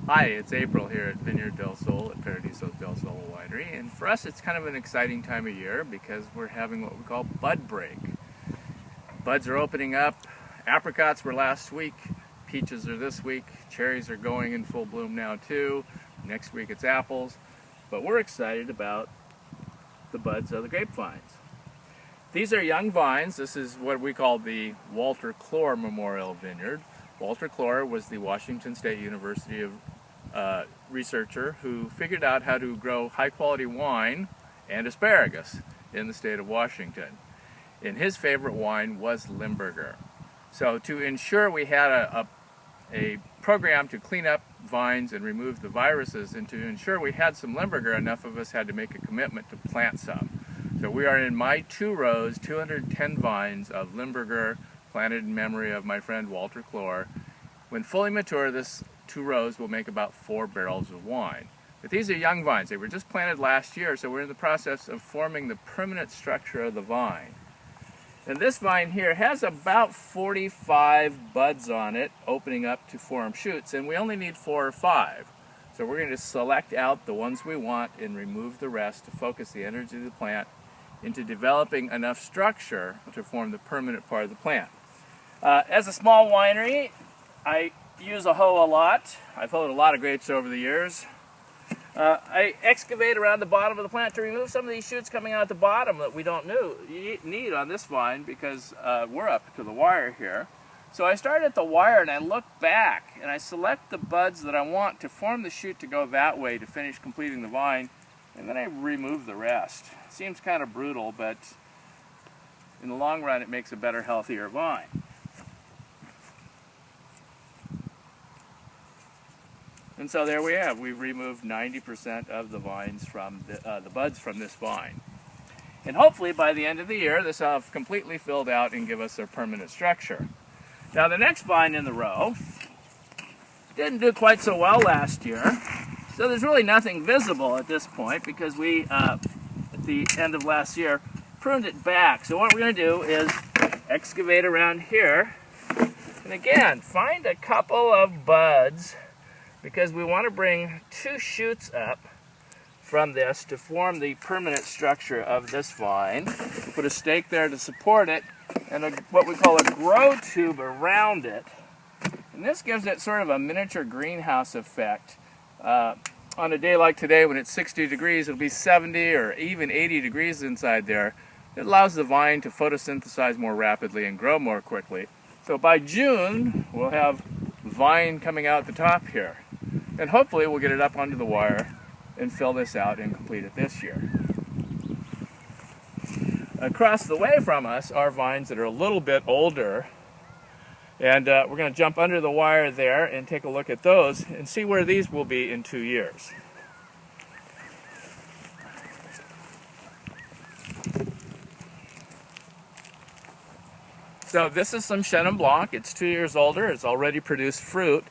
Hi, it's April here at Vineyard del Sol at Paradisos del Sol Winery, and for us it's kind of an exciting time of year because we're having what we call bud break. Buds are opening up. Apricots were last week, peaches are this week, cherries are going in full bloom now too. Next week it's apples, but we're excited about the buds of the grapevines. These are young vines. This is what we call the Walter Clore Memorial Vineyard. Walter Clore was the Washington State University researcher who figured out how to grow high-quality wine and asparagus in the state of Washington. And his favorite wine was Limburger. So to ensure we had a program to clean up vines and remove the viruses, and to ensure we had some Limburger, enough of us had to make a commitment to plant some. So we are in my 2 rows, 210 vines of Limburger planted in memory of my friend Walter Clore. When fully mature, this 2 rows will make about 4 barrels of wine. But these are young vines. They were just planted last year, so we're in the process of forming the permanent structure of the vine. And this vine here has about 45 buds on it, opening up to form shoots, and we only need 4 or 5. So we're going to select out the ones we want and remove the rest to focus the energy of the plant into developing enough structure to form the permanent part of the plant. As a small winery, I use a hoe a lot. I've hoed a lot of grapes over the years. I excavate around the bottom of the plant to remove some of these shoots coming out the bottom that we don't need on this vine because we're up to the wire here. So I start at the wire and I look back and I select the buds that I want to form the shoot to go that way to finish completing the vine, and then I remove the rest. It seems kind of brutal, but in the long run it makes a better, healthier vine. And so there we have. We've removed 90% of the vines from the buds from this vine. And hopefully by the end of the year, this will have completely filled out and give us their permanent structure. Now the next vine in the row didn't do quite so well last year. So there's really nothing visible at this point because we, at the end of last year, pruned it back. So what we're going to do is excavate around here. And again, find a couple of buds, because we want to bring 2 shoots up from this to form the permanent structure of this vine. Put a stake there to support it, and what we call a grow tube around it. And this gives it sort of a miniature greenhouse effect. On a day like today when it's 60 degrees, it'll be 70 or even 80 degrees inside there. It allows the vine to photosynthesize more rapidly and grow more quickly. So by June, we'll have vine coming out the top here. And hopefully we'll get it up onto the wire and fill this out and complete it this year. Across the way from us are vines that are a little bit older. And we're going to jump under the wire there and take a look at those and see where these will be in 2 years. So this is some Chenin Blanc. It's 2 years older. It's already produced fruit.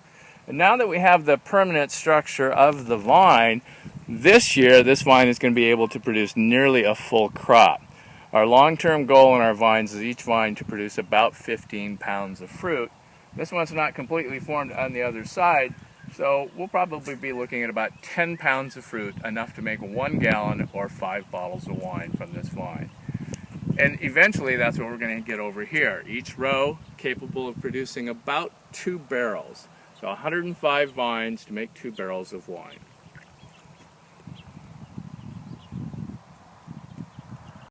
And now that we have the permanent structure of the vine, this year this vine is going to be able to produce nearly a full crop. Our long-term goal in our vines is each vine to produce about 15 pounds of fruit. This one's not completely formed on the other side, so we'll probably be looking at about 10 pounds of fruit, enough to make 1 gallon or 5 bottles of wine from this vine. And eventually that's what we're going to get over here. Each row capable of producing about 2 barrels. So 105 vines to make 2 barrels of wine.